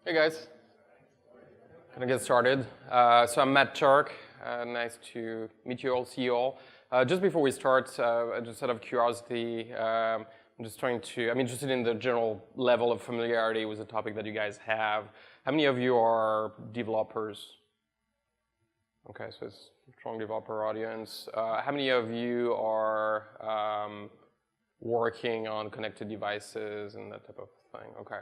Hey guys, gonna get started. So I'm Matt Turck. Nice to meet you all, see you all. Just before we start, just out of curiosity, I'm interested in the general level of familiarity with the topic that you guys have. How many of you are developers? Okay, so it's a strong developer audience. How many of you are working on connected devices and that type of thing? Okay.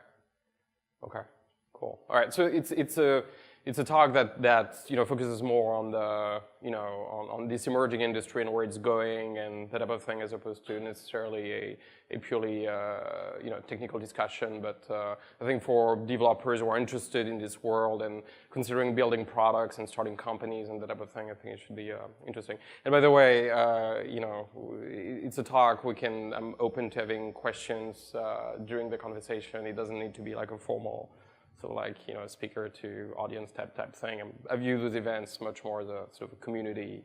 Cool. All right. So it's a talk that focuses more on the on this emerging industry and where it's going and that type of thing, as opposed to necessarily a purely technical discussion. But I think for developers who are interested in this world and considering building products and starting companies and that type of thing, I think it should be interesting. And by the way, it's a talk. I'm open to having questions during the conversation. It doesn't need to be like a formal. So like, a speaker to audience type thing. I view those events much more as a sort of a community,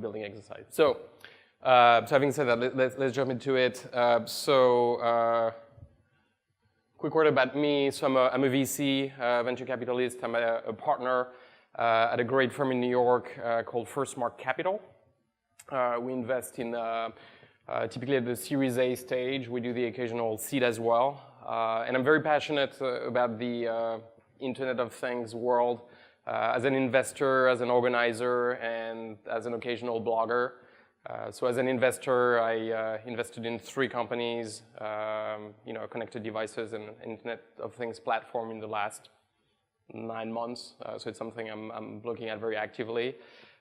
building exercise. So having said that, let's jump into it. Quick word about me. So I'm a VC, venture capitalist. I'm a partner at a great firm in New York called First Mark Capital. We invest in typically at the Series A stage. We do the occasional seed as well. And I'm very passionate about the Internet of Things world as an investor, as an organizer, and as an occasional blogger. So as an investor, I invested in 3 companies, connected devices and Internet of Things platform in the last 9 months. So it's something I'm looking at very actively.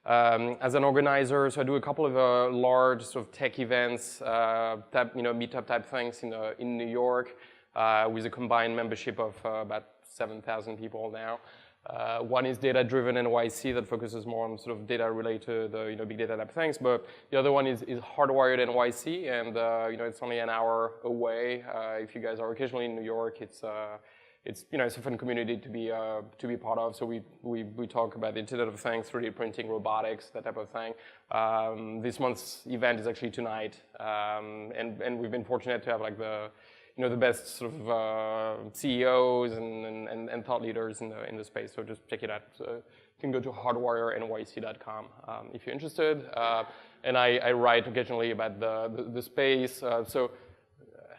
As an organizer, so I do a couple of large sort of tech events, meetup type things in New York. With a combined membership of about 7,000 people now. One is Data-Driven NYC that focuses more on sort of data-related, big data type things. But the other one is Hardwired NYC, and it's only an hour away. If you guys are occasionally in New York, it's a fun community to be part of. So we talk about the Internet of Things, 3D printing, robotics, that type of thing. This month's event is actually tonight, and we've been fortunate to have like the best sort of CEOs and thought leaders in the space. So just check it out. So you can go to hardwirenyc.com if you're interested. And I write occasionally about the space. So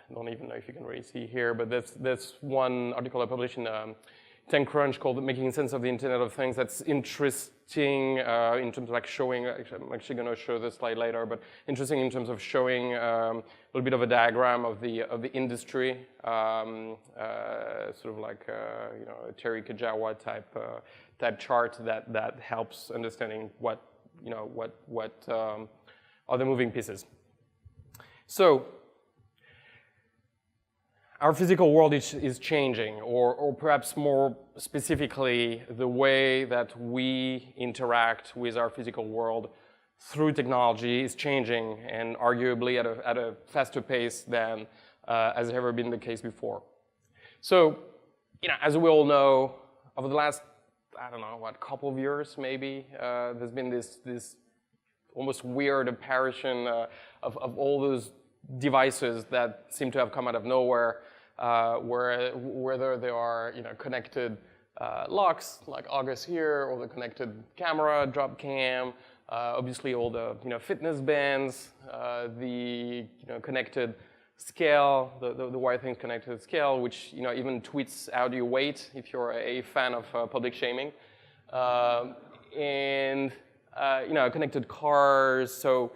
I don't even know if you can really see here, but there's one article I published in TechCrunch called "Making Sense of the Internet of Things." That's interesting in terms of like showing. I'm actually going to show this slide later, but interesting in terms of showing a little bit of a diagram of the industry, sort of like a Terry Kajawa type chart that helps understanding what are the moving pieces. So. Our physical world is changing, or perhaps more specifically, the way that we interact with our physical world through technology is changing, and arguably at a faster pace than has ever been the case before. So, as we all know, over the last, couple of years maybe, there's been this almost weird apparition of all those devices that seem to have come out of nowhere. Whether they are connected locks like August here, or the connected camera, drop cam, obviously all the fitness bands, the connected scale, the wirethings connected scale, which even tweets out your weight if you're a fan of public shaming, and connected cars. So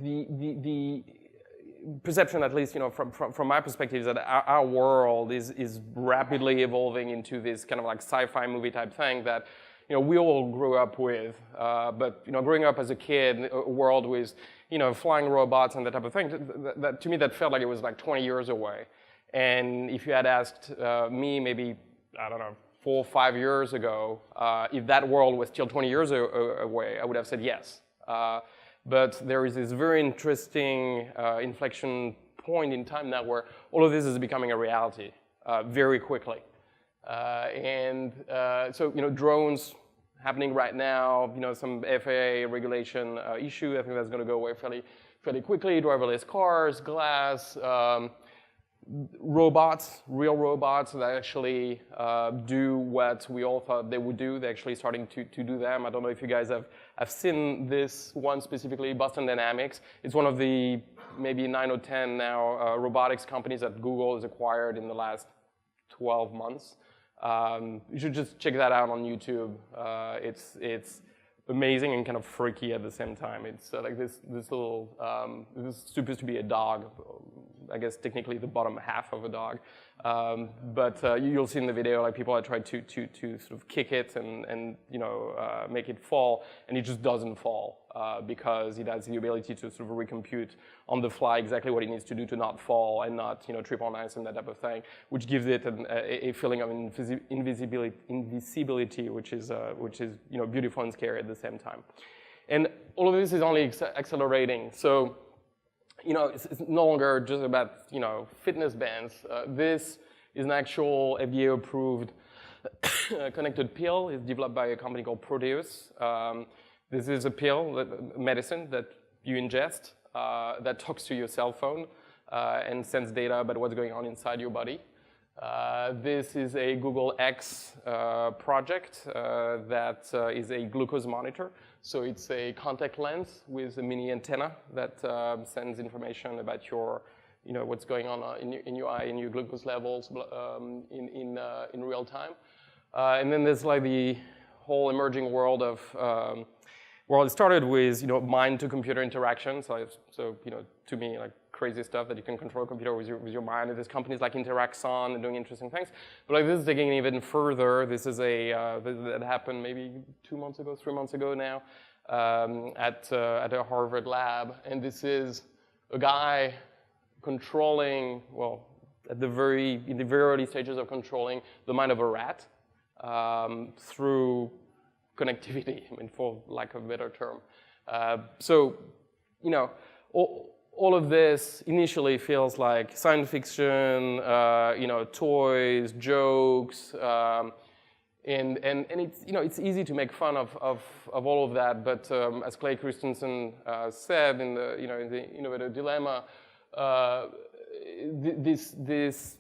the perception, at least from my perspective, is that our world is rapidly evolving into this kind of like sci-fi movie type thing that we all grew up with. But growing up as a kid, a world with flying robots and that type of thing, that to me that felt like it was like 20 years away. And if you had asked me maybe 4 or 5 years ago if that world was still 20 years away, I would have said yes. But there is this very interesting inflection point in time now where all of this is becoming a reality very quickly. So drones happening right now, some FAA regulation issue. I think that's going to go away fairly quickly. Driverless cars, glass, robots, real robots that actually do what we all thought they would do. They're actually starting to do them. I don't know if you guys have seen this one specifically, Boston Dynamics. It's one of the maybe 9 or 10 now robotics companies that Google has acquired in the last 12 months. You should just check that out on YouTube. It's amazing and kind of freaky at the same time. It's like this little, this is supposed to be a dog, I guess technically the bottom half of a dog. But you'll see in the video like people are trying to sort of kick it and you know, make it fall, and it just doesn't fall because it has the ability to sort of recompute on the fly exactly what it needs to do to not fall and not, you know, trip on ice and that type of thing, which gives it a feeling of invisibility, which is you know, beautiful and scary at the same time. And all of this is only accelerating. So, you know, it's no longer just about, you know, fitness bands. This is an actual FDA-approved connected pill. It's developed by a company called Proteus. This is a pill, medicine that you ingest that talks to your cell phone and sends data about what's going on inside your body. This is a Google X project that is a glucose monitor. So it's a contact lens with a mini antenna that sends information about your, you know, what's going on in your eye and your glucose levels in real time. And then there's like the whole emerging world of, well, it started with, you know, mind-to-computer interaction. So you know, to me, like crazy stuff that you can control a computer with your mind. And there's companies like Interaxon and doing interesting things. But like this is taking it even further. This is that happened maybe 2 months ago, 3 months ago now, at a Harvard lab. And this is a guy controlling, well, in the very early stages of controlling the mind of a rat through connectivity, I mean, for lack of a better term. So, you know, all of this initially feels like science fiction, you know, toys, jokes, and it's, you know, it's easy to make fun of all of that. But as Clay Christensen said in the, you know, in the Innovator Dilemma, this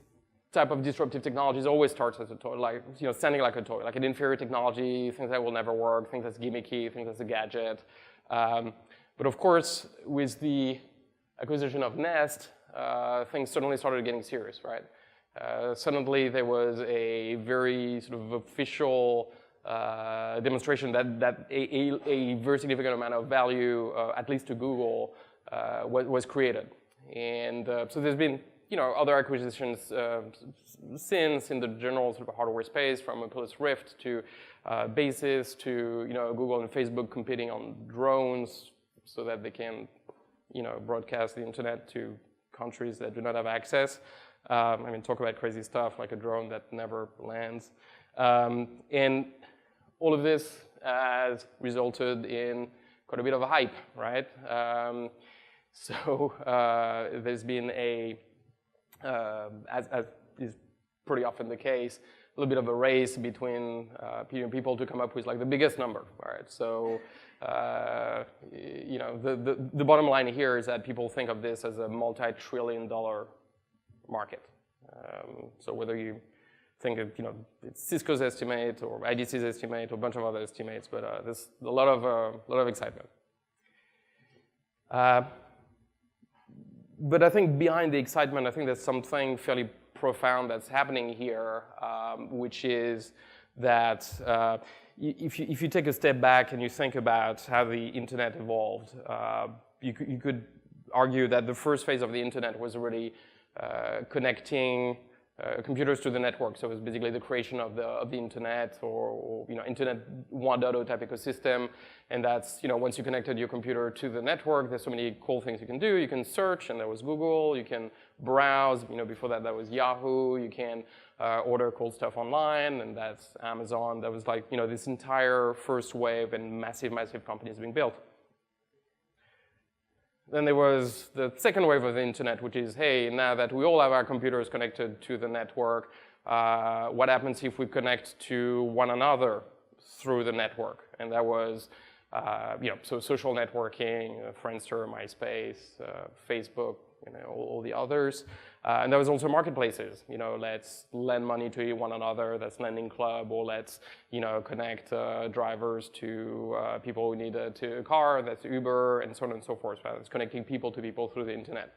type of disruptive technologies always starts as a toy, like, you know, sounding like a toy, like an inferior technology, things that will never work, things that's gimmicky, things that's a gadget. But of course, with the acquisition of Nest, things suddenly started getting serious, right? Suddenly there was a very sort of official demonstration that a very significant amount of value, at least to Google, was created. And so there's been, you know, other acquisitions since in the general sort of hardware space, from Oculus Rift to Basis to, you know, Google and Facebook competing on drones so that they can, you know, broadcast the internet to countries that do not have access. I mean, talk about crazy stuff like a drone that never lands. And all of this has resulted in quite a bit of a hype, right? So there's been a, as is pretty often the case, a little bit of a race between people to come up with like the biggest number, right? So, you know, the bottom line here is that people think of this as a multi-trillion-dollar market. So whether you think of, you know, it's Cisco's estimate or IDC's estimate or a bunch of other estimates, but there's a lot of excitement. But I think behind the excitement, I think there's something fairly profound that's happening here, which is that if you take a step back and you think about how the internet evolved, you could argue that the first phase of the internet was really connecting computers to the network. So it was basically the creation of the internet, or you know, internet 1.0 type ecosystem. And that's, you know, once you connected your computer to the network, there's so many cool things you can do. You can search, and there was Google. You can browse. You know, before that, was Yahoo. You can order cool stuff online, and that's Amazon. That was like, you know, this entire first wave and massive companies being built. Then there was the second wave of the internet, which is, hey, now that we all have our computers connected to the network, what happens if we connect to one another through the network? And that was, you know, so social networking, Friendster, MySpace, Facebook, you know, all the others. And there was also marketplaces. Let's lend money to one another. That's Lending Club, or let's connect drivers to people who need a car. That's Uber, and so on and so forth. Right? It's connecting people to people through the internet.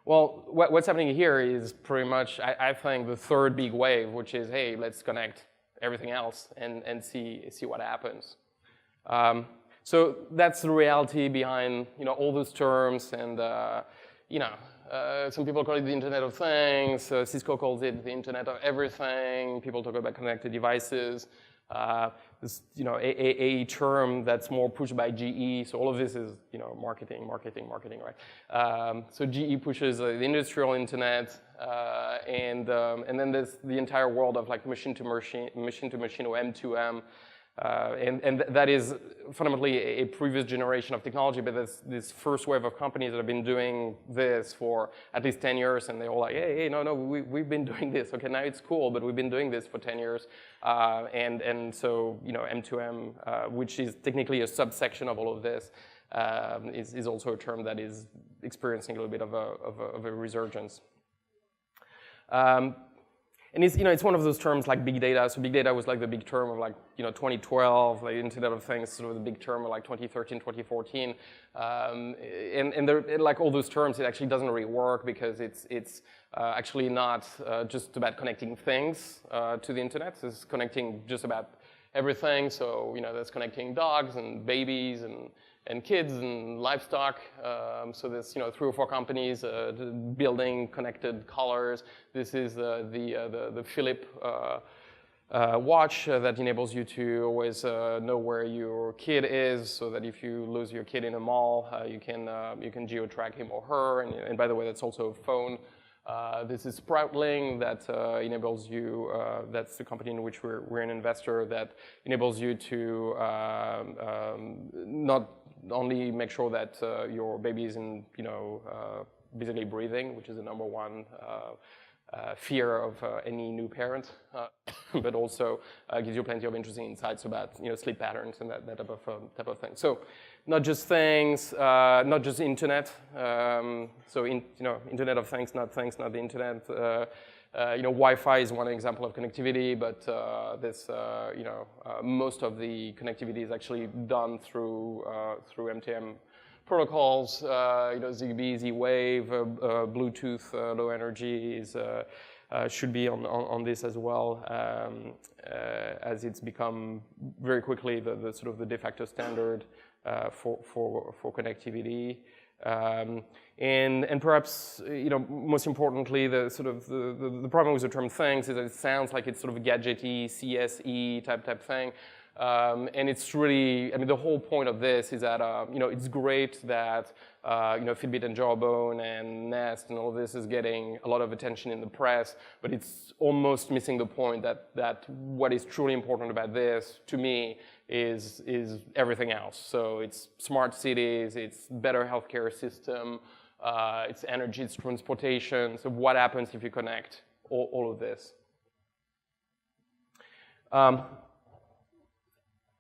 Well, what's happening here is pretty much, I think, the third big wave, which is, hey, let's connect everything else and see what happens. So that's the reality behind all those terms, and some people call it the Internet of Things. Cisco calls it the Internet of Everything. People talk about connected devices. This, a term that's more pushed by GE. So all of this is, marketing, right? So GE pushes the industrial internet, and then there's the entire world of like machine to machine or M2M. And that is fundamentally a previous generation of technology, but there's this first wave of companies that have been doing this for at least 10 years, and they're all like, hey, no, we've been doing this. Okay, now it's cool, but we've been doing this for 10 years. And so, M2M, which is technically a subsection of all of this, is also a term that is experiencing a little bit of a resurgence. And it's one of those terms like big data. So big data was like the big term of like 2012, like Internet of Things, sort of the big term of like 2013, 2014. And like all those terms, it actually doesn't really work because it's actually not just about connecting things to the internet. It's connecting just about everything. So that's connecting dogs and babies and kids and livestock. So there's 3 or 4 companies building connected collars. This is the PhillyETE watch that enables you to always know where your kid is, so that if you lose your kid in a mall, you can geo-track him or her. And by the way, that's also a phone. This is Sproutling that enables you, that's the company in which we're an investor, that enables you to not only make sure that your baby is in, basically breathing, which is the number one fear of any new parent, but also gives you plenty of interesting insights about sleep patterns and that type of thing. So not just things, not just internet. So Internet of Things, not the internet. Wi-Fi is one example of connectivity, but most of the connectivity is actually done through MTM protocols. Zigbee, Z-Wave, Bluetooth, low energy should be on this as well, as it's become very quickly the sort of the de facto standard for connectivity. And perhaps most importantly, the problem with the term things is that it sounds like it's sort of a gadgety CSE type thing. And it's really, the whole point of this is that, it's great that, Fitbit and Jawbone and Nest and all of this is getting a lot of attention in the press, but it's almost missing the point that what is truly important about this, to me, is everything else. So it's smart cities, it's better healthcare system, it's energy, it's transportation. So what happens if you connect all of this?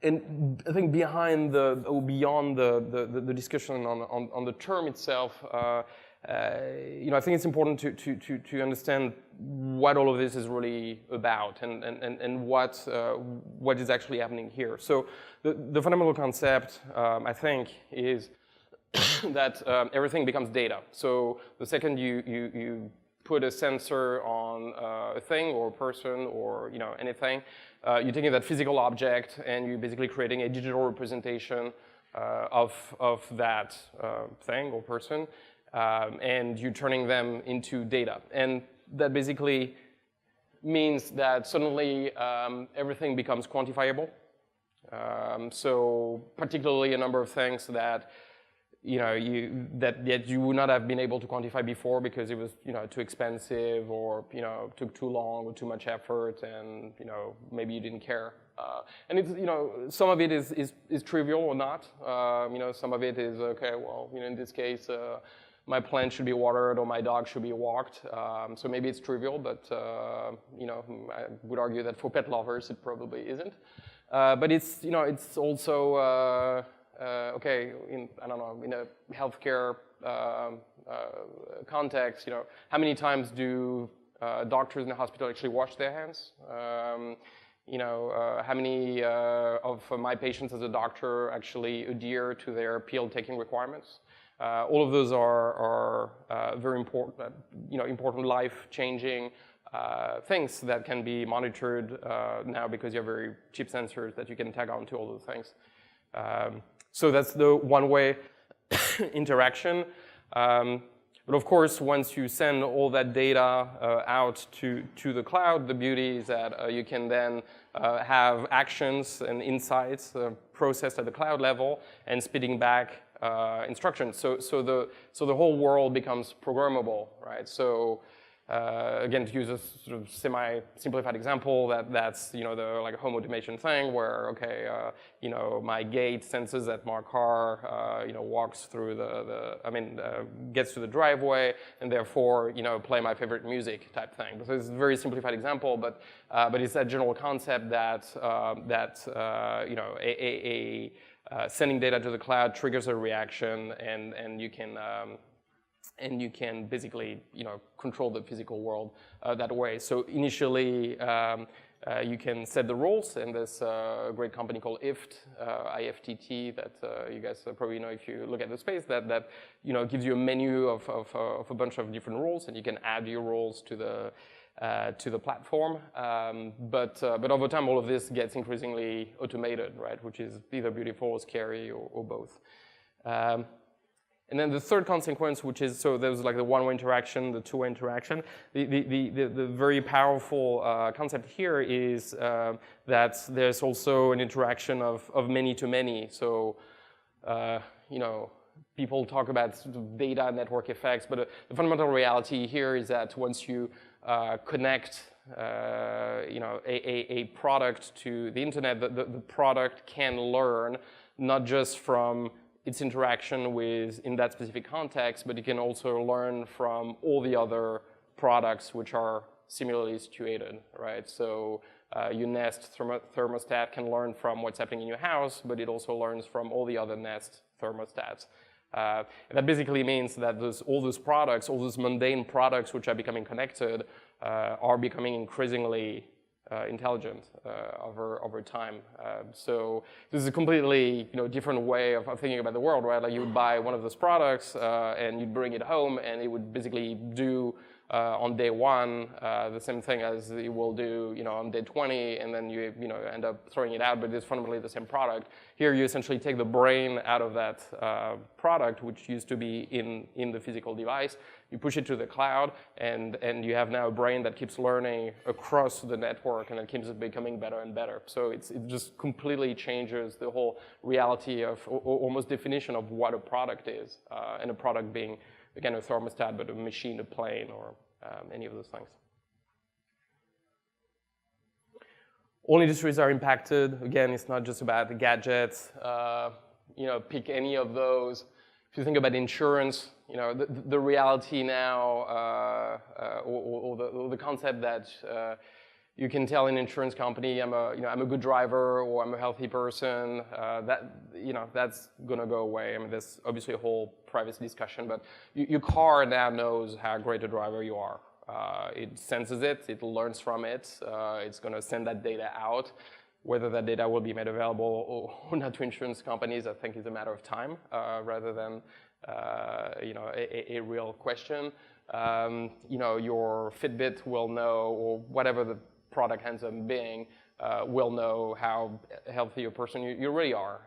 And I think beyond the discussion on the term itself, I think it's important to understand what all of this is really about and what is actually happening here. So the fundamental concept, I think, is that everything becomes data. So the second you put a sensor on a thing or a person or anything, you're taking that physical object and you're basically creating a digital representation of that thing or person, and you're turning them into data. And that basically means that suddenly everything becomes quantifiable. So particularly a number of things that that you would not have been able to quantify before because it was too expensive or took too long or too much effort, and maybe you didn't care. And it's some of it is trivial or not. Some of it is okay. Well, in this case, my plant should be watered or my dog should be walked. So maybe it's trivial, but I would argue that for pet lovers it probably isn't. But it's also okay, in a healthcare context, how many times do doctors in the hospital actually wash their hands? How many of my patients as a doctor actually adhere to their pill-taking requirements? All of those are very important, important life-changing things that can be monitored now because you have very cheap sensors that you can tag on to all those things. So that's the one-way interaction. But of course, once you send all that data out to the cloud, the beauty is that you can then have actions and insights processed at the cloud level and spitting back instructions. So the whole world becomes programmable, right? So again, to use a sort of semi-simplified example, that's the like home automation thing where my gate senses that my car walks through gets to the driveway and therefore play my favorite music type thing. So it's a very simplified example, but it's that general concept that sending data to the cloud triggers a reaction and you can basically control the physical world that way. So initially you can set the rules, and there's a great company called IFTT that you guys probably know if you look at the space that gives you a menu of a bunch of different rules, and you can add your rules to the platform. But over time, all of this gets increasingly automated, right? Which is either beautiful or scary or both. And then the third consequence, which is, so there's like the one-way interaction, the two-way interaction. The very powerful concept here is that there's also an interaction of many to many. So, people talk about sort of data network effects, but the fundamental reality here is that once you connect a product to the internet, the product can learn not just from its interaction in that specific context, but it can also learn from all the other products which are similarly situated, right? So your Nest thermostat can learn from what's happening in your house, but it also learns from all the other Nest thermostats. And that basically means that all those products, all those mundane products which are becoming connected are becoming increasingly intelligent over time. So this is a completely different way of thinking about the world, right? Like you would buy one of those products and you'd bring it home and it would basically do on day one the same thing as it will do on day 20, and then you end up throwing it out, but it's fundamentally the same product. Here you essentially take the brain out of that product, which used to be in the physical device. You push it to the cloud, and you have now a brain that keeps learning across the network, and it keeps becoming better and better. So it just completely changes the whole reality of, or almost definition of what a product is, and a product being, again, a thermostat, but a machine, a plane, or any of those things. All industries are impacted. Again, it's not just about the gadgets. Pick any of those. If you think about insurance, the reality now, or the concept that you can tell an insurance company, I'm a good driver, or I'm a healthy person. That's gonna go away. I mean, there's obviously a whole privacy discussion, but your car now knows how great a driver you are. It senses it, it learns from it. It's gonna send that data out. Whether that data will be made available or not to insurance companies, I think is a matter of time rather than a real question. Your Fitbit will know, or whatever the product ends up being, will know how healthy a person you really are.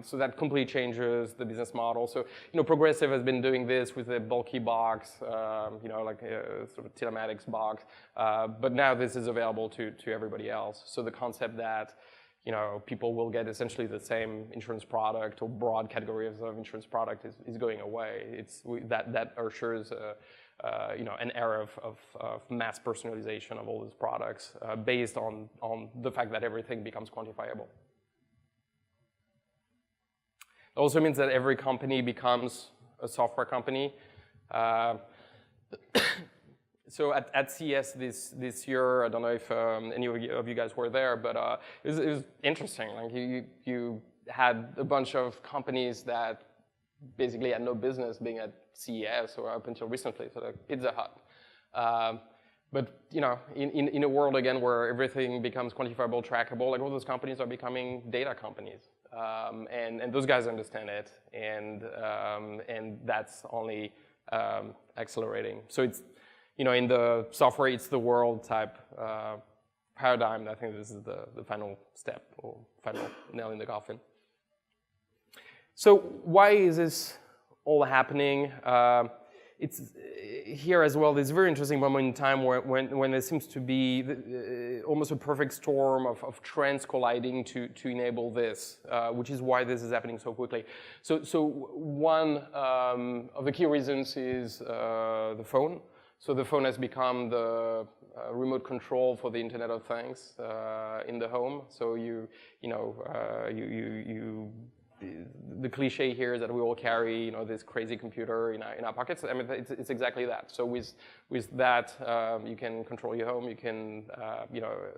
So that completely changes the business model. So, Progressive has been doing this with a bulky box, like a sort of telematics box, but now this is available to everybody else. So the concept that, people will get essentially the same insurance product or broad categories of insurance product is going away. That assures an era of mass personalization of all these products based on the fact that everything becomes quantifiable. It also means that every company becomes a software company. So at CES this year, I don't know if any of you guys were there, but it was interesting. Like you had a bunch of companies that basically had no business being at CES or up until recently, so like Pizza Hut. But in a world again where everything becomes quantifiable, trackable, like all those companies are becoming data companies, and those guys understand it, and that's only accelerating. So it's in the software, it's the world type paradigm. I think this is the final step or final nail in the coffin. So why is this all happening? It's here as well, this very interesting moment in time when there seems to be almost a perfect storm of trends colliding to enable this, which is why this is happening so quickly. So one of the key reasons is the phone. So the phone has become the remote control for the Internet of Things in the home. So the cliche here is that we all carry, this crazy computer in our pockets. I mean, it's exactly that. So with that, you can control your home. You can,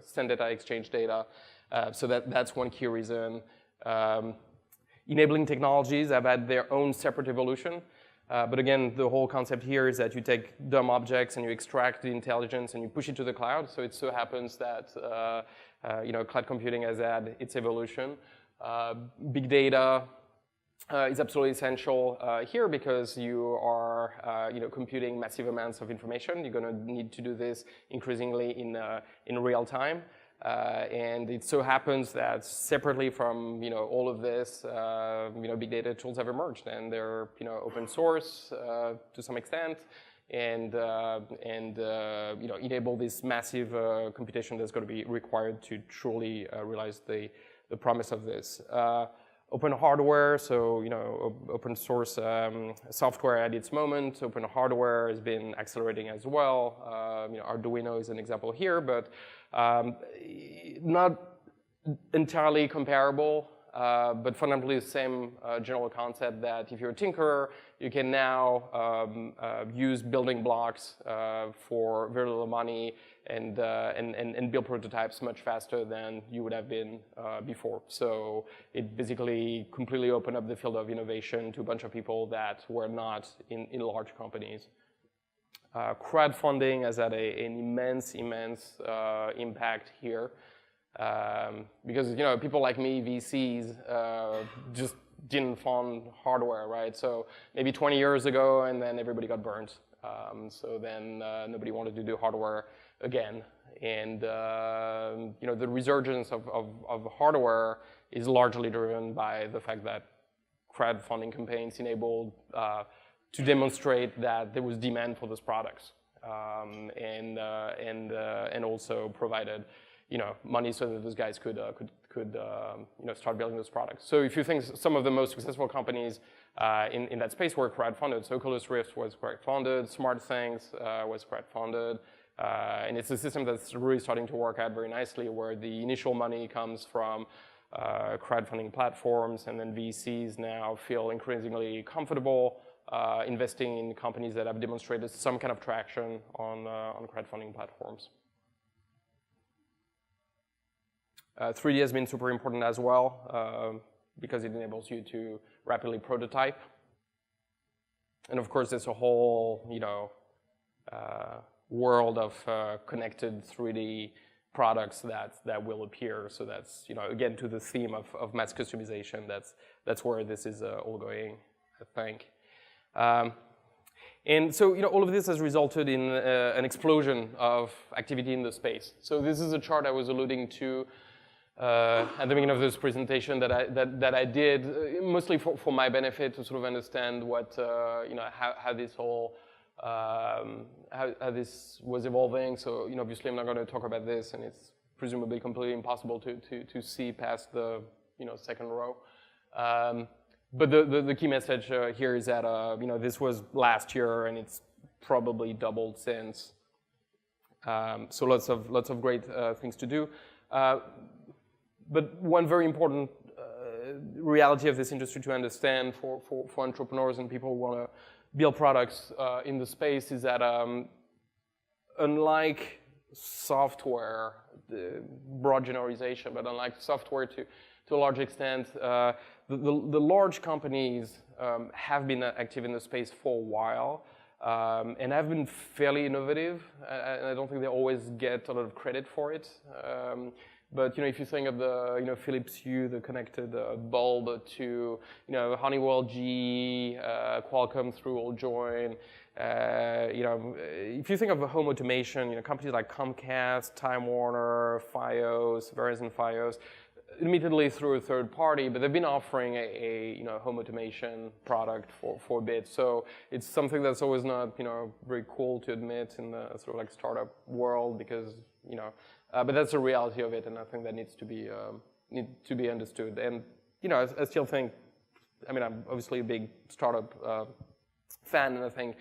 send data, exchange data. So that's one key reason. Enabling technologies have had their own separate evolution. But again, the whole concept here is that you take dumb objects and you extract the intelligence and you push it to the cloud. So it so happens that cloud computing has had its evolution. Big data is absolutely essential here because you are computing massive amounts of information. You're going to need to do this increasingly in real time. And it so happens that separately from all of this, big data tools have emerged, and they're open source to some extent, and enable this massive computation that's going to be required to truly realize the promise of this. Open hardware, so open source software at its moment. Open hardware has been accelerating as well. Arduino is an example here, but not entirely comparable, but fundamentally the same general concept that if you're a tinkerer, you can now use building blocks for very little money and build prototypes much faster than you would have been before. So it basically completely opened up the field of innovation to a bunch of people that were not in large companies. Crowdfunding has had an immense impact here because people like me, VCs, just didn't fund hardware, right? So maybe 20 years ago, and then everybody got burned. So then nobody wanted to do hardware again, and the resurgence of hardware is largely driven by the fact that crowdfunding campaigns enabled to demonstrate that there was demand for those products, and also provided money so that those guys could start building those products. So if you think some of the most successful companies in that space were crowdfunded, so Oculus Rift was crowdfunded, SmartThings was crowdfunded, and it's a system that's really starting to work out very nicely, where the initial money comes from crowdfunding platforms, and then VCs now feel increasingly comfortable investing in companies that have demonstrated some kind of traction on crowdfunding platforms. 3D has been super important as well because it enables you to rapidly prototype. And of course, there's a whole world of connected 3D products that will appear. So that's again to the theme of mass customization. That's where this is all going, I think. And so all of this has resulted in an explosion of activity in the space. So this is a chart I was alluding to at the beginning of this presentation that I did mostly for my benefit, to sort of understand what how this whole how this was evolving. So obviously I'm not going to talk about this, and it's presumably completely impossible to see past the second row. But the key message here is that this was last year, and it's probably doubled since. So lots of great things to do. But one very important reality of this industry to understand for entrepreneurs and people who want to build products in the space is that unlike software, broad generalization, but unlike software to a large extent, the large companies have been active in the space for a while and have been fairly innovative. And I don't think they always get a lot of credit for it. But if you think of the Philips Hue, the connected bulb, to Honeywell, GE, Qualcomm through Alljoin. If you think of home automation, companies like Comcast, Time Warner, Fios, Verizon Fios, admittedly through a third party, but they've been offering a home automation product for a bit. So it's something that's always not very cool to admit in the sort of like startup world, because but that's the reality of it, and I think that needs to be understood. And I still think, I'm obviously a big startup fan, and I think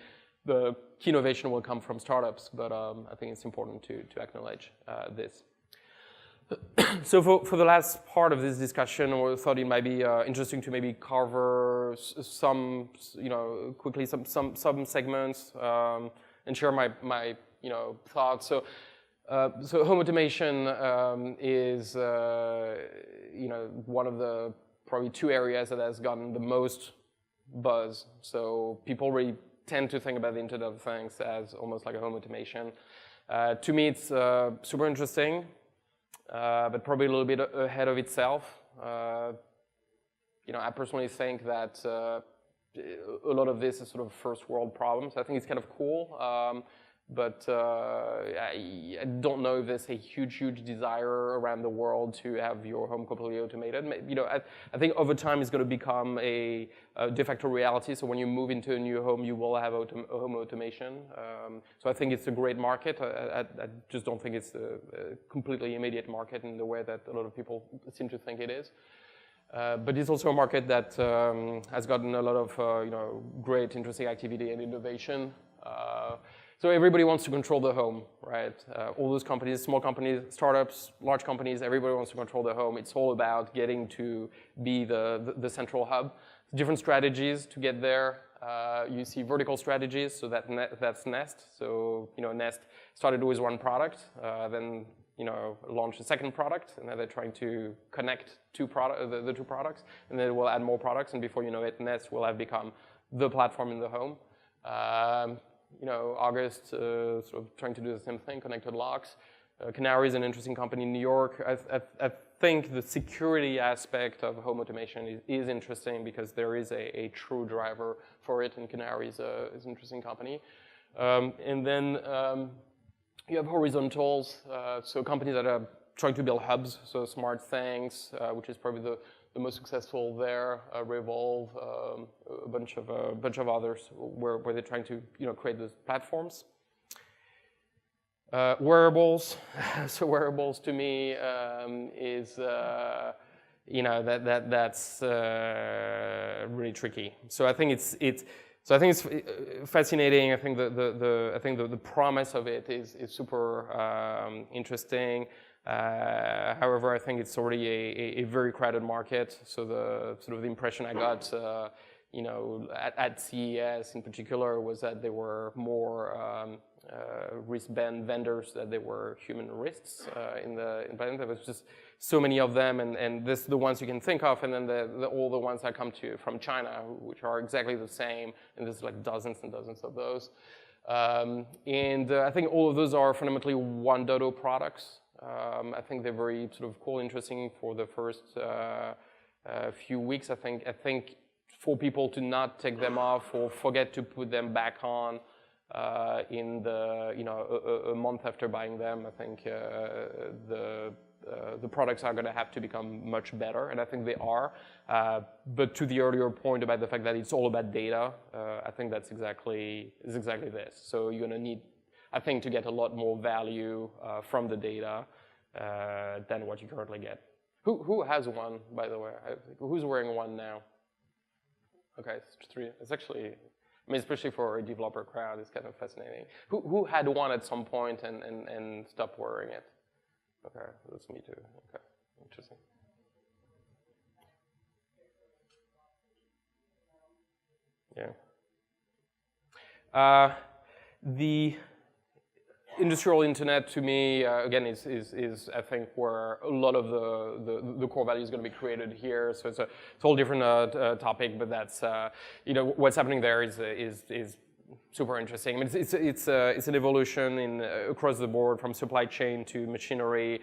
the key innovation will come from startups, but I think it's important to acknowledge this. So for the last part of this discussion, I thought it might be interesting to maybe cover some, quickly some segments and share my thoughts. So home automation is one of the probably two areas that has gotten the most buzz. So people really tend to think about the Internet of Things as almost like a home automation. To me, it's super interesting. But probably a little bit ahead of itself. I personally think that a lot of this is sort of first world problems. I think it's kind of cool, but I don't know if there's a huge desire around the world to have your home completely automated. I think over time it's going to become a de facto reality. So when you move into a new home, you will have home automation. So I think it's a great market. I just don't think it's a completely immediate market in the way that a lot of people seem to think it is. But it's also a market that has gotten a lot of great, interesting activity and innovation. So everybody wants to control the home, right? All those companies, small companies, startups, large companies, everybody wants to control the home. It's all about getting to be the central hub. Different strategies to get there. You see vertical strategies, so that's Nest. So Nest started with one product, then launched a second product, and now they're trying to connect the two products, and then we'll add more products, and before you know it, Nest will have become the platform in the home. August sort of trying to do the same thing, connected locks. Canary is an interesting company in New York. I think the security aspect of home automation is interesting because there is a true driver for it, and Canary is an interesting company. And then you have horizontals, so companies that are trying to build hubs, so smart things, which is probably the most successful there. Revolve, a bunch of others where they're trying to create those platforms. Wearables, so wearables to me is that's really tricky. So I think it's fascinating. I think the promise of it is super interesting. However, I think it's already a very crowded market. So the sort of the impression I got, at CES in particular, was that there were more wristband vendors than there were human wrists in the environment. There was just so many of them, and this the ones you can think of, and then all the ones that come from China, which are exactly the same, and there's like dozens and dozens of those. And I think all of those are fundamentally 1.0 products. I think they're very sort of cool, interesting for the first few weeks. I think for people to not take them off or forget to put them back on in a month after buying them, I think the products are going to have to become much better, and I think they are. But to the earlier point about the fact that it's all about data, I think that's exactly this. So you're going to need, I think, to get a lot more value from the data than what you currently get. Who has one, by the way? Who's wearing one now? Okay, it's 3. It's actually, especially for a developer crowd, it's kind of fascinating. Who had one at some point and stopped wearing it? Okay, that's me too. Okay, interesting. Yeah. industrial internet to me, again, is I think where a lot of the core value is going to be created here. So it's a whole different topic, but that's what's happening there is super interesting. I mean, it's an evolution across the board from supply chain to machinery.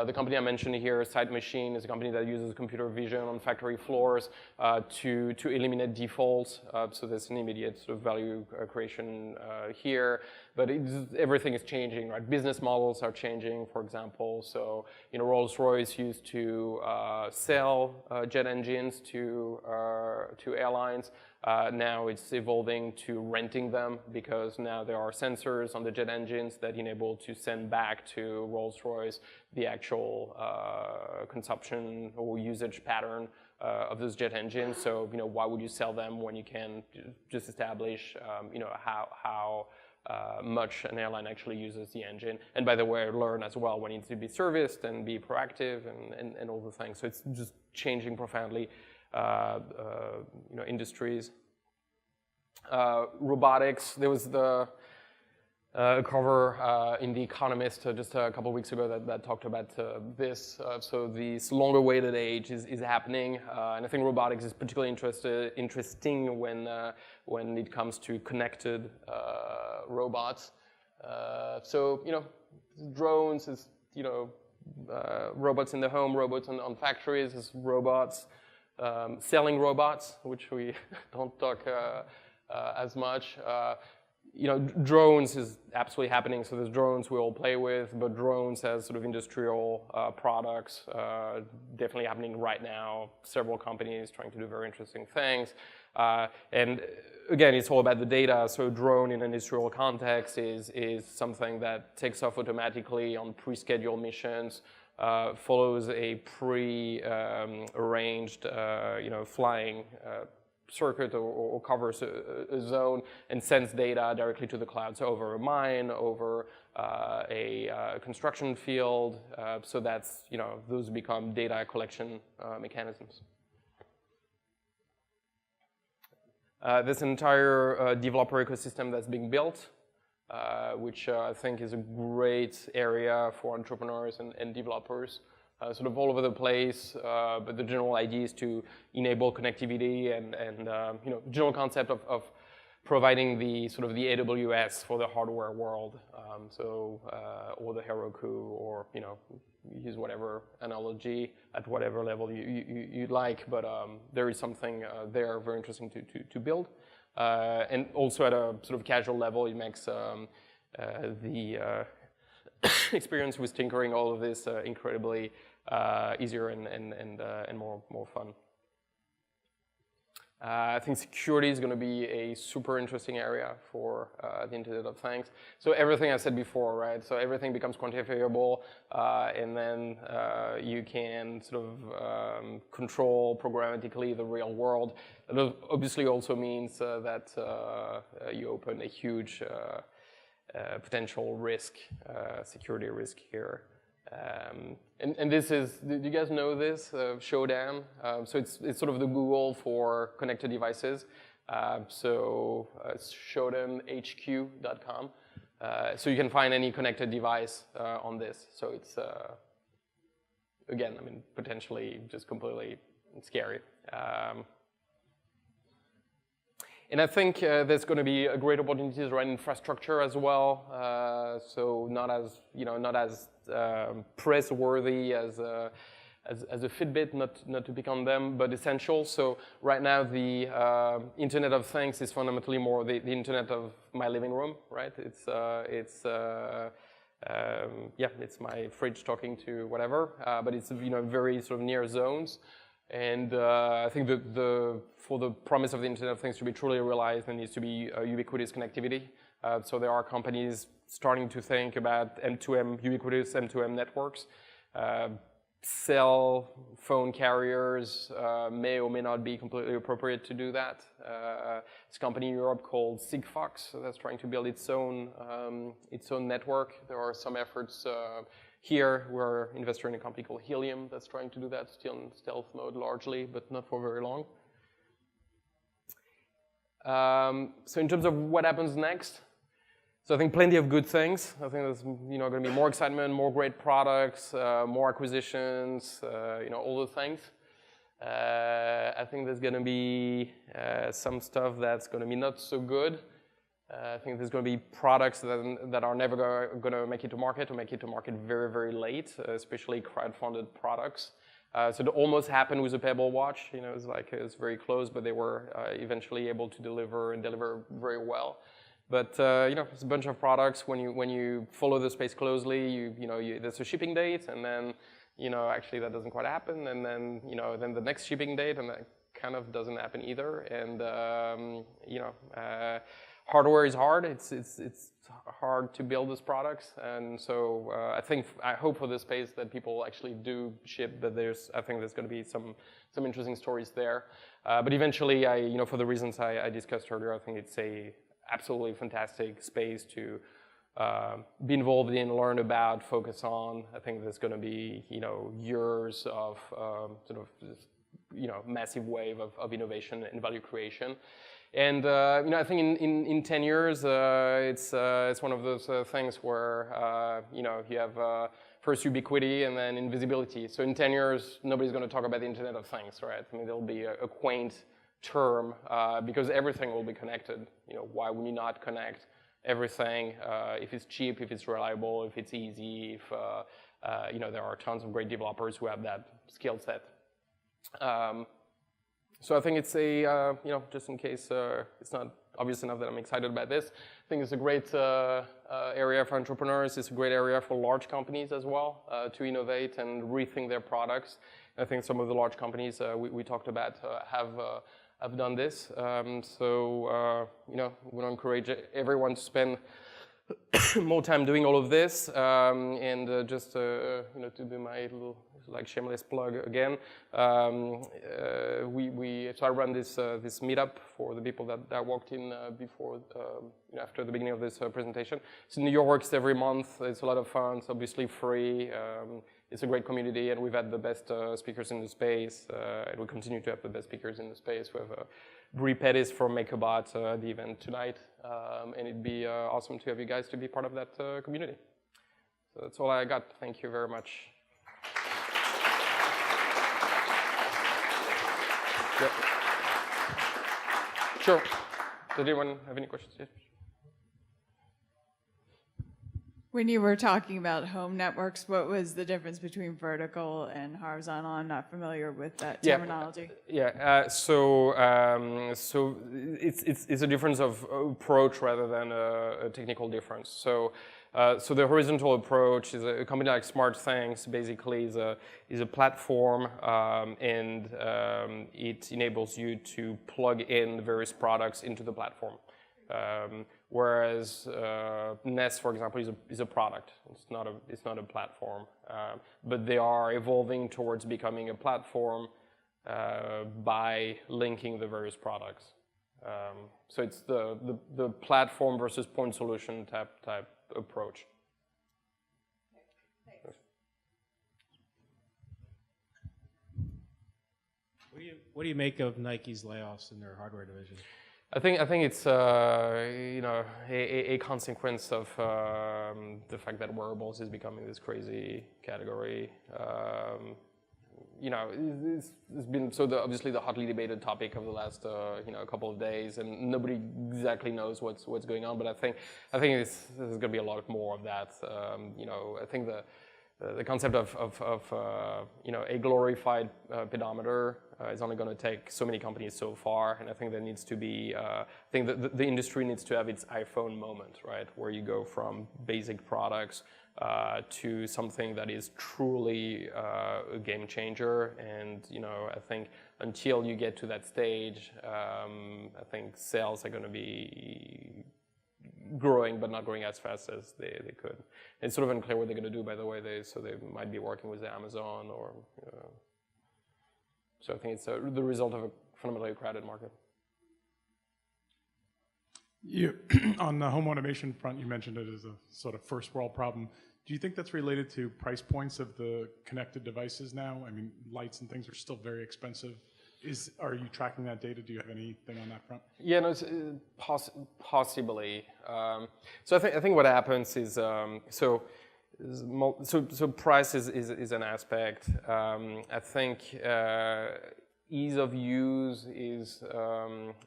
The company I mentioned here, Sight Machine, is a company that uses computer vision on factory floors to eliminate defaults. So there's an immediate sort of value creation here. But everything is changing, right? Business models are changing, for example. So Rolls-Royce used to sell jet engines to airlines. Now it's evolving to renting them because now there are sensors on the jet engines that enable to send back to Rolls-Royce the actual consumption or usage pattern of those jet engines. So why would you sell them when you can just establish how much an airline actually uses the engine, and by the way, learn as well when it needs to be serviced and be proactive and all the things. So it's just changing profoundly. Industries. Robotics, there was the cover in The Economist just a couple of weeks ago that talked about this. So this longer weighted age is happening, and I think robotics is particularly interesting when it comes to connected robots. So drones is robots in the home, robots on factories, is robots. Selling robots, which we don't talk as much. Drones is absolutely happening. So there's drones we all play with, but drones as sort of industrial products, definitely happening right now. Several companies trying to do very interesting things. And again, it's all about the data. So a drone in an industrial context is something that takes off automatically on pre-scheduled missions. Follows a pre-arranged, flying circuit or covers a zone and sends data directly to the cloud. So over a mine, over a construction field. So that's those become data collection mechanisms. There's an entire developer ecosystem that's being built. Which I think is a great area for entrepreneurs and developers, sort of all over the place. But the general idea is to enable connectivity and general concept of providing the sort of the AWS for the hardware world. Or the Heroku, or use whatever analogy at whatever level you'd like. But there is something there very interesting to build. And also at a sort of casual level, it makes the experience with tinkering all of this incredibly easier and more fun. I think security is going to be a super interesting area for the Internet of Things. So everything I said before, right? So everything becomes quantifiable, and then you can sort of control programmatically the real world. That obviously also means that you open a huge potential risk, security risk here. And this is, do you guys know this, Shodan? So it's sort of the Google for connected devices. So it's shodanhq.com. So you can find any connected device on this. So it's, again, I mean, potentially just completely scary. And I think there's going to be a great opportunities around infrastructure as well. So not as press-worthy as a Fitbit, not to pick on them, but essential. So right now the Internet of Things is fundamentally more the Internet of my living room, right? It's my fridge talking to whatever, but it's very sort of near zones. And I think for the promise of the Internet of Things to be truly realized, there needs to be ubiquitous connectivity. So there are companies starting to think about M2M, ubiquitous M2M networks. Cell phone carriers may or may not be completely appropriate to do that. There's a company in Europe called Sigfox that's trying to build its own network. There are some efforts here. We're investing in a company called Helium that's trying to do that, still in stealth mode largely, but not for very long. So in terms of what happens next, So I think plenty of good things. I think there's going to be more excitement, more great products, more acquisitions, all the things. I think there's going to be some stuff that's going to be not so good. I think there's going to be products that are never going to make it to market, or make it to market very, very late, especially crowdfunded products. So it almost happened with the Pebble watch. It was very close, but they were eventually able to deliver very well. But it's a bunch of products. When you follow the space closely, there's a shipping date, and then actually that doesn't quite happen, and then then the next shipping date, and that kind of doesn't happen either. And hardware is hard. It's hard to build these products, and so I hope for this space that people actually do ship. But I think there's going to be some interesting stories there. But eventually, for the reasons I discussed earlier, I think it's a absolutely fantastic space to be involved in, learn about, focus on. I think there's going to be years of massive wave of innovation and value creation. And I think in 10 years, it's one of those things where you have first ubiquity and then invisibility. So in 10 years, nobody's going to talk about the Internet of Things, right? I mean, there'll be a quaint term because everything will be connected. Why would you not connect everything if it's cheap, if it's reliable, if it's easy, if there are tons of great developers who have that skill set. So I think it's just in case it's not obvious enough that I'm excited about this, I think it's a great area for entrepreneurs. It's a great area for large companies as well to innovate and rethink their products. I think some of the large companies we talked about have done this. So we want to encourage everyone to spend more time doing all of this, and just to do my little shameless plug again. So I run this meetup for the people that walked in before after the beginning of this presentation. It's in New York. It's every month. It's a lot of fun. It's obviously free. It's a great community, and we've had the best speakers in the space, and we continue to have the best speakers in the space. We have Brie Pettis from MakerBot at the event tonight, and it'd be awesome to have you guys to be part of that community. So that's all I got. Thank you very much. Yep. Sure. Did anyone have any questions? Yes. When you were talking about home networks, what was the difference between vertical and horizontal? I'm not familiar with that terminology. Yeah. So it's a difference of approach rather than a technical difference. So the horizontal approach is a company like SmartThings basically is a platform, and it enables you to plug in various products into the platform. Whereas Nest, for example, is a product. It's not a platform, but they are evolving towards becoming a platform by linking the various products. So it's the platform versus point solution type approach. What do you make of Nike's layoffs in their hardware division? I think it's a consequence of the fact that wearables is becoming this crazy category. It's been obviously the hotly debated topic of the last couple of days, and nobody exactly knows what's going on. But I think there's going to be a lot more of that. I think the concept of a glorified pedometer is only going to take so many companies so far, and I think there needs to be. I think the industry needs to have its iPhone moment, right, where you go from basic products to something that is truly a game changer. And I think until you get to that stage, I think sales are going to be growing, but not growing as fast as they could. It's sort of unclear what they're going to do, by the way. They might be working with Amazon or. So I think it's the result of a fundamentally crowded market. On the home automation front, you mentioned it as a sort of first world problem. Do you think that's related to price points of the connected devices now? I mean, lights and things are still very expensive Are you tracking that data? Do you have anything on that front? Yeah, no, possibly. So I think what happens is so price is an aspect. I think ease of use is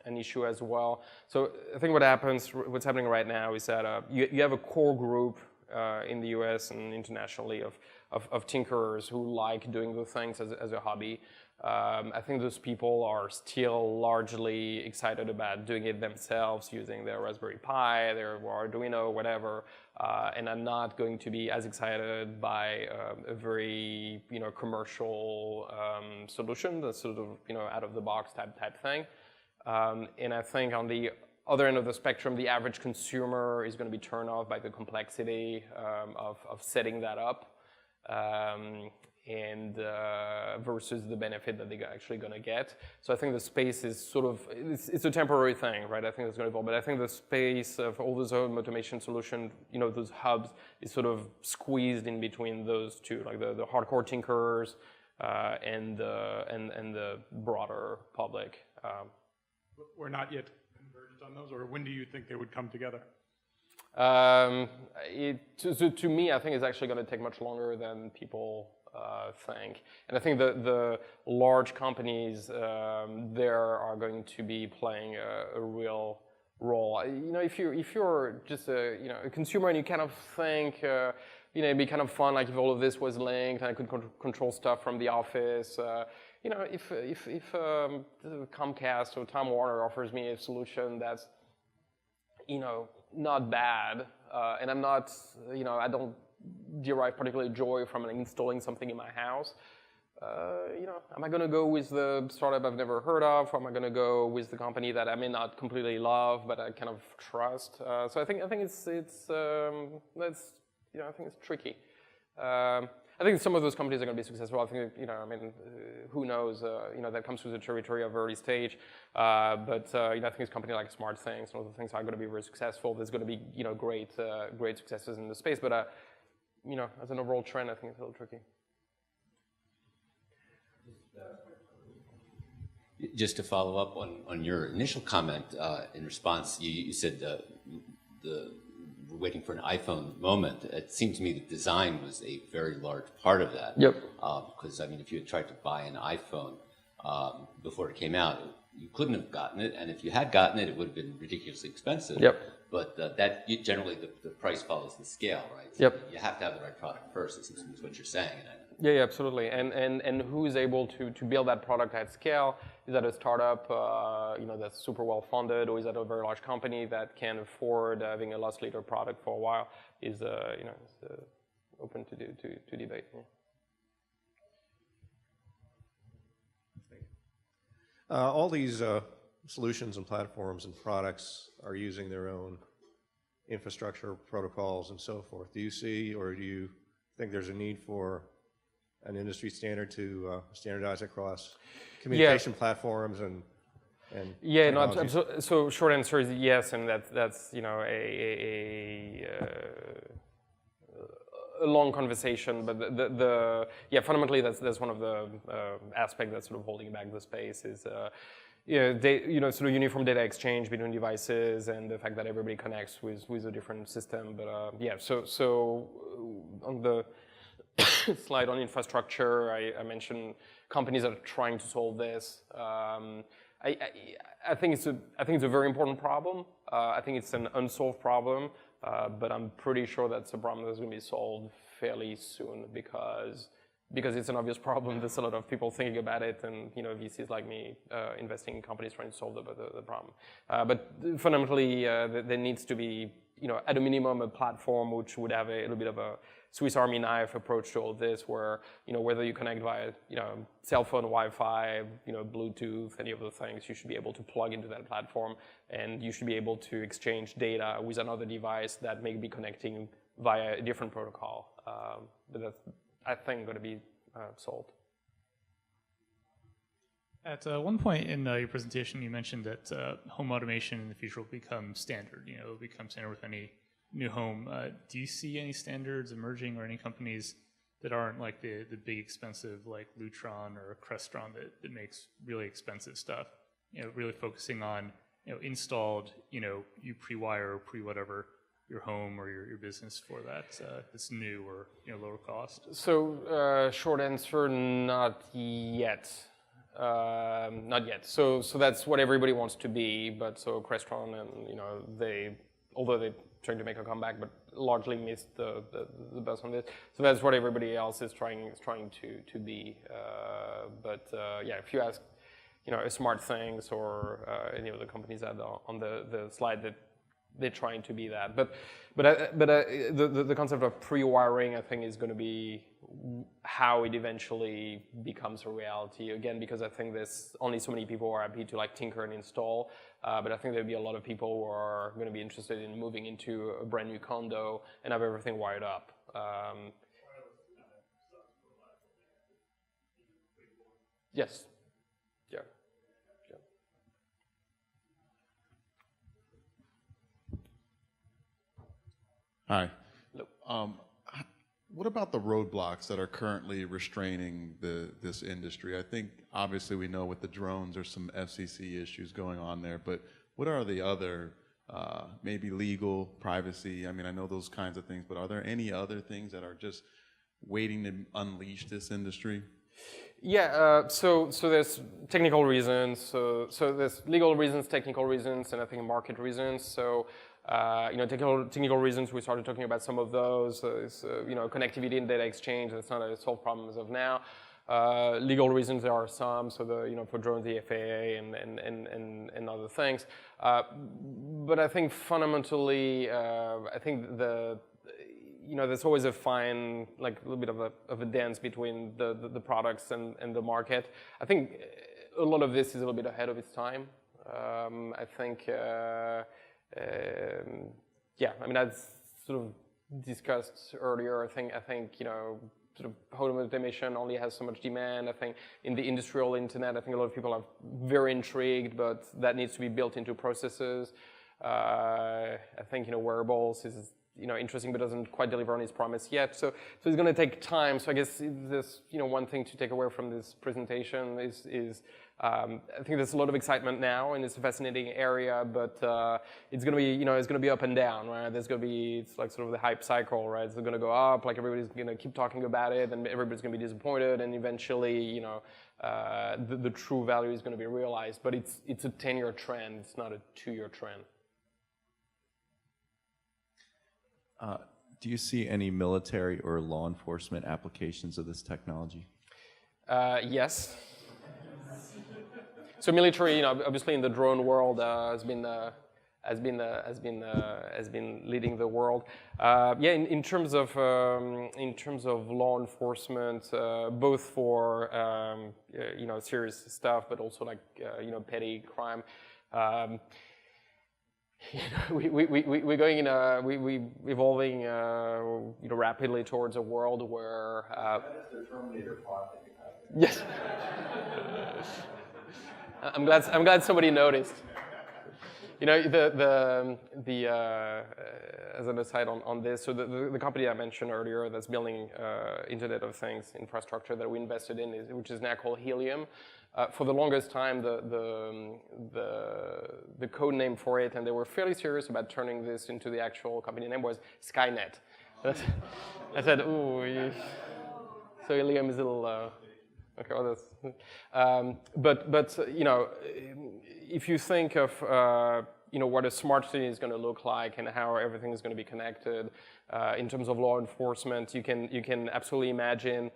an issue as well. So I think what's happening right now is that you have a core group in the US and internationally of tinkerers who like doing the things as a hobby. I think those people are still largely excited about doing it themselves using their Raspberry Pi, their Arduino, whatever, and I'm not going to be as excited by a very commercial solution, the sort of out of the box type thing. And I think on the other end of the spectrum, the average consumer is going to be turned off by the complexity of setting that up. And versus the benefit that they're actually going to get. So I think the space is sort of, it's a temporary thing, right? I think that's going to evolve, but I think the space of all those home automation solutions, those hubs, is sort of squeezed in between those two, like the hardcore tinkerers and the broader public. We're not yet converged on those, or when do you think they would come together? To me, I think it's actually going to take much longer than people think. And I think the large companies there are going to be playing a real role. If you're just a consumer and you kind of think it'd be kind of fun, like if all of this was linked and I could control stuff from the office. If Comcast or Time Warner offers me a solution that's not bad, and I'm not I don't derive particular joy from installing something in my house. Am I going to go with the startup I've never heard of, or am I going to go with the company that I may not completely love but I kind of trust? So I think it's tricky. I think some of those companies are going to be successful. I think who knows? That comes through the territory of early stage. But I think it's a company like Smart Things. Some of the things are going to be very successful. There's going to be great successes in the space. But as an overall trend, I think it's a little tricky. Just to follow up on your initial comment in response, you said we're waiting for an iPhone moment. It seemed to me that design was a very large part of that. Yep. Because if you had tried to buy an iPhone before it came out, you couldn't have gotten it, and if you had gotten it, it would have been ridiculously expensive. Yep. But generally the price follows the scale, right? So yep. You have to have the right product first. It seems to me is what you're saying. Yeah, absolutely. And who is able to build that product at scale? Is that a startup, that's super well funded, or is that a very large company that can afford having a loss leader product for a while? Is open to debate. Yeah. All these solutions and platforms and products are using their own infrastructure, protocols, and so forth. Do you see, or do you think there's a need for an industry standard to standardize across communication platforms and yeah, no, so short answer is yes, and that's a long conversation, but fundamentally that's one of the aspects that's sort of holding back the space is sort of uniform data exchange between devices and the fact that everybody connects with a different system. But so on the slide on infrastructure, I mentioned companies that are trying to solve this. I think it's a very important problem. I think it's an unsolved problem, but I'm pretty sure that's a problem that's going to be solved fairly soon because it's an obvious problem. There's a lot of people thinking about it, and VCs like me investing in companies trying to solve the problem. But fundamentally, there needs to be at a minimum a platform which would have a little bit of a Swiss Army knife approach to all this, where whether you connect via cell phone, Wi-Fi, Bluetooth, any of those things, you should be able to plug into that platform, and you should be able to exchange data with another device that may be connecting via a different protocol. But that's, I think, going to be solved. At one point in your presentation, you mentioned that home automation in the future will become standard. It will become standard with any new home. Do you see any standards emerging or any companies that aren't like the big expensive like Lutron or Crestron that makes really expensive stuff. Really focusing on installed, you pre-wire or pre-whatever your home or your business for that. It's new or lower cost. So short answer, not yet. Not yet. So that's what everybody wants to be, but so Crestron and although they're trying to make a comeback, but largely missed the bus on this. So that's what everybody else is trying to be. If you ask, a Smart Things or any of the companies that are on the slide, that they're trying to be that. But the concept of pre-wiring, I think, is going to be how it eventually becomes a reality. Again, because I think there's only so many people who are happy to like tinker and install. But I think there'll be a lot of people who are going to be interested in moving into a brand new condo and have everything wired up. Yes. Yeah. Hi. What about the roadblocks that are currently restraining this industry? I think obviously we know with the drones there's some FCC issues going on there, but what are the other maybe legal, privacy? I mean, I know those kinds of things, but are there any other things that are just waiting to unleash this industry? Yeah, so there's technical reasons, so there's legal reasons, technical reasons, and I think market reasons. So technical reasons, we started talking about some of those. Connectivity and data exchange, that's not a solved problem as of now. Legal reasons, there are some, so for drones, the FAA and other things. But I think fundamentally, there's always a fine, like a little bit of a dance between the products and the market. I think a lot of this is a little bit ahead of its time. I think, as sort of discussed earlier, I think sort of home automation only has so much demand. I think in the industrial internet, I think a lot of people are very intrigued, but that needs to be built into processes. I think wearables is interesting, but doesn't quite deliver on its promise yet. So it's going to take time. So I guess this, one thing to take away from this presentation is I think there's a lot of excitement now, and it's a fascinating area, but it's going to be, it's going to be up and down, right? There's going to be, it's like sort of the hype cycle, right? It's going to go up, like everybody's going to keep talking about it, and everybody's going to be disappointed, and eventually, the true value is going to be realized. But it's a 10-year trend. It's not a 2-year trend. Do you see any military or law enforcement applications of this technology? Yes. So military, obviously in the drone world has been leading the world. In terms of law enforcement, both for serious stuff, but also like petty crime. We're going we evolving rapidly towards a world where yes. I'm glad somebody noticed. As an aside on this, so the company I mentioned earlier that's building Internet of Things infrastructure that we invested in, which is now called Helium. For the longest time, the code name for it, and they were fairly serious about turning this into the actual company name, was Skynet. I said, ooh, so Helium is a little. Okay, well, that's, if you think of what a smart city is going to look like and how everything is going to be connected, in terms of law enforcement, you can absolutely imagine,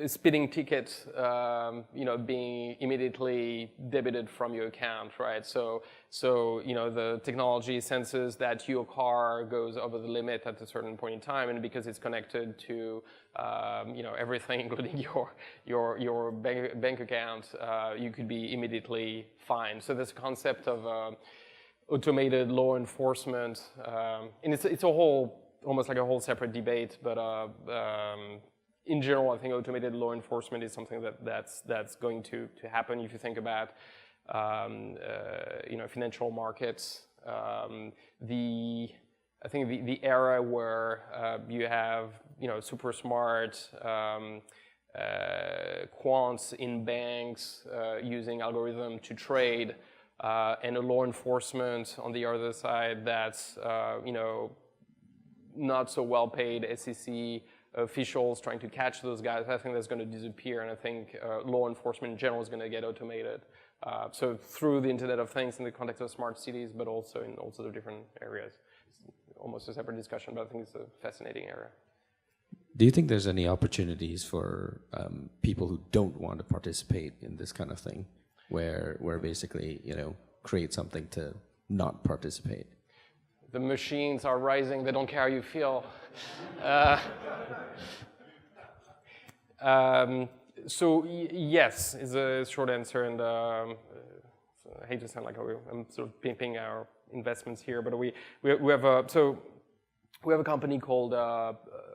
a speeding ticket, being immediately debited from your account, right? So the technology senses that your car goes over the limit at a certain point in time, and because it's connected to, everything, including your bank account, you could be immediately fined. So this concept of automated law enforcement, and it's a whole, almost like a whole separate debate, but in general, I think automated law enforcement is something that's going to happen. If you think about, financial markets, I think the era where you have super smart quants in banks using algorithm to trade, and a law enforcement on the other side that's not so well paid SEC officials trying to catch those guys. I think that's going to disappear, and I think law enforcement in general is going to get automated. So through the Internet of Things in the context of smart cities, but also in all sorts of different areas. It's almost a separate discussion, but I think it's a fascinating area. Do you think there's any opportunities for people who don't want to participate in this kind of thing, where basically, create something to not participate? The machines are rising, they don't care how you feel. So yes is a short answer, and so I hate to sound like I'm sort of pimping our investments here, but we have a company called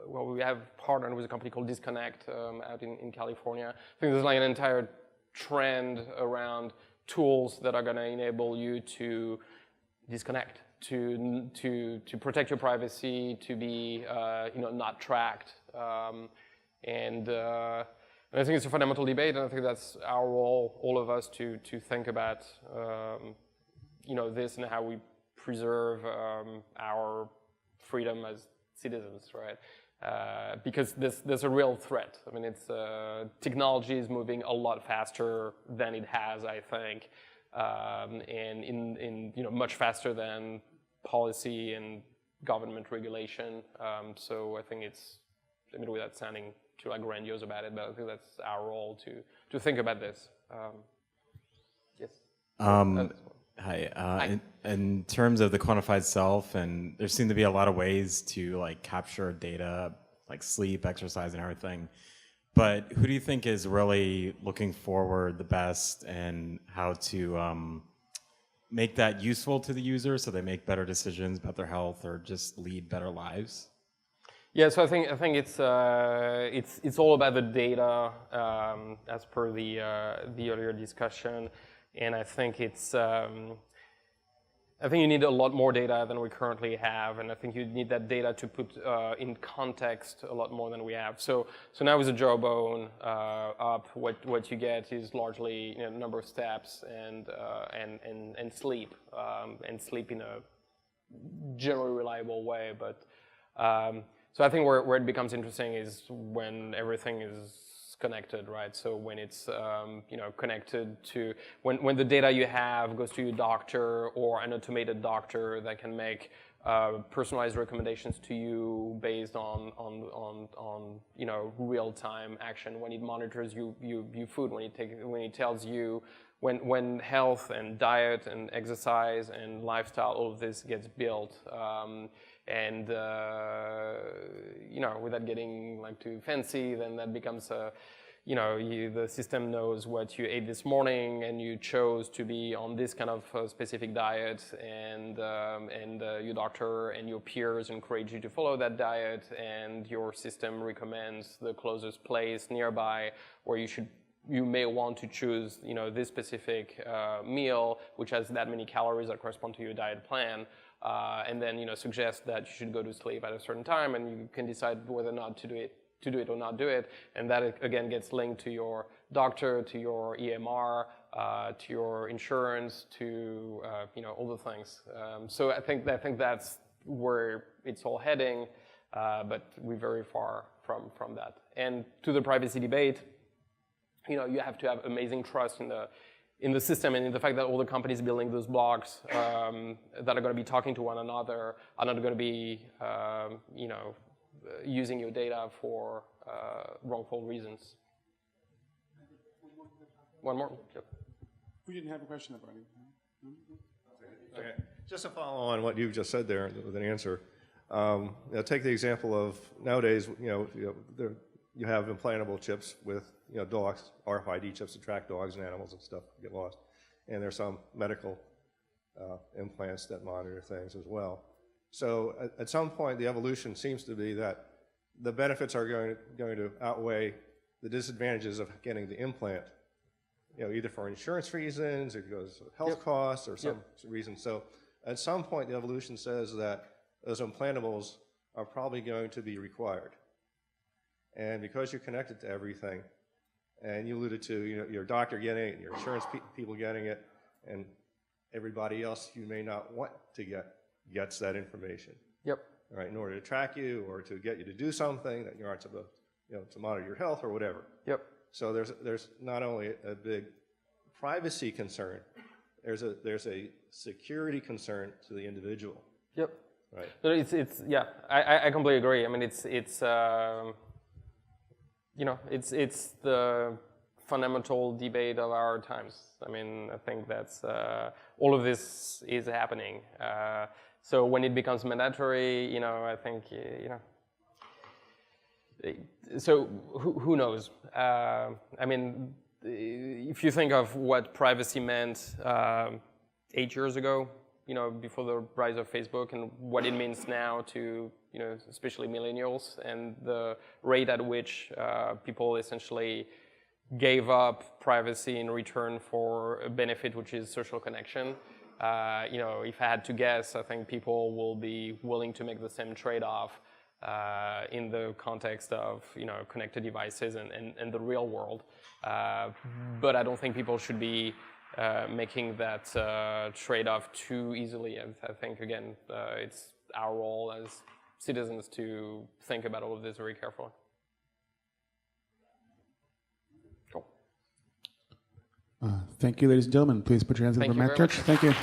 we have partnered with a company called Disconnect out in California. I think there's like an entire trend around tools that are going to enable you to disconnect, to protect your privacy, to be not tracked, and I think it's a fundamental debate, and I think that's our role, all of us, to think about this and how we preserve our freedom as citizens, right? Because there's a real threat. I mean, technology is moving a lot faster than it has, I think, and in much faster than policy and government regulation. So I think without sounding too grandiose about it, but I think that's our role to think about this. Yes. Hi. In terms of the quantified self, and there seem to be a lot of ways to capture data, like sleep, exercise, and everything. But who do you think is really looking forward the best, and how to make that useful to the user so they make better decisions about their health or just lead better lives? Yeah, so I think it's all about the data, as per the earlier discussion, and I think I think you need a lot more data than we currently have, and I think you need that data to put in context a lot more than we have. So now with the Jawbone up, what you get is largely number of steps and sleep, and sleep in a generally reliable way, but. So I think where it becomes interesting is when everything is connected, right? So when it's connected to when the data you have goes to your doctor or an automated doctor that can make personalized recommendations to you based on real-time action. When it monitors your food, when it tells you when health and diet and exercise and lifestyle, all of this gets built. And without getting too fancy, then that becomes the system knows what you ate this morning, and you chose to be on this kind of specific diet, and your doctor and your peers encourage you to follow that diet, and your system recommends the closest place nearby where you may want to choose this specific meal, which has that many calories that correspond to your diet plan. And then suggest that you should go to sleep at a certain time, and you can decide whether or not to do it or not do it, and that again gets linked to your doctor, to your EMR, to your insurance, to all the things. So I think that's where it's all heading, but we're very far from that. And to the privacy debate, you have to have amazing trust in the system, and in the fact that all the companies building those blocks that are going to be talking to one another are not going to be, using your data for wrongful reasons. One more? Yep. We didn't have a question about it. Okay. Just to follow on what you've just said there with an answer, take the example of nowadays, you have implantable chips with dogs, RFID chips to track dogs and animals and stuff get lost, and there's some medical implants that monitor things as well. So at some point, the evolution seems to be that the benefits are going to outweigh the disadvantages of getting the implant, either for insurance reasons, or because of health costs, or some reason. So at some point, the evolution says that those implantables are probably going to be required. And because you're connected to everything, and you alluded to your doctor getting it, your insurance people getting it, and everybody else you may not want to gets that information. Yep. Right, in order to track you or to get you to do something that you aren't supposed, to monitor your health or whatever. Yep. So there's not only a big privacy concern, there's a security concern to the individual. Yep. Right. So it's yeah, I completely agree. I mean, it's the fundamental debate of our times. I mean, I think that's all of this is happening. So when it becomes mandatory, I think so who knows? I mean, if you think of what privacy meant 8 years ago, before the rise of Facebook, and what it means now to, especially millennials, and the rate at which people essentially gave up privacy in return for a benefit, which is social connection. If I had to guess, I think people will be willing to make the same trade-off in the context of, connected devices and the real world. But I don't think people should be making that trade-off too easily. I think, again, it's our role as citizens to think about all of this very carefully. Cool. Thank you, ladies and gentlemen. Please put your hands up for Matt Turck. Thank you.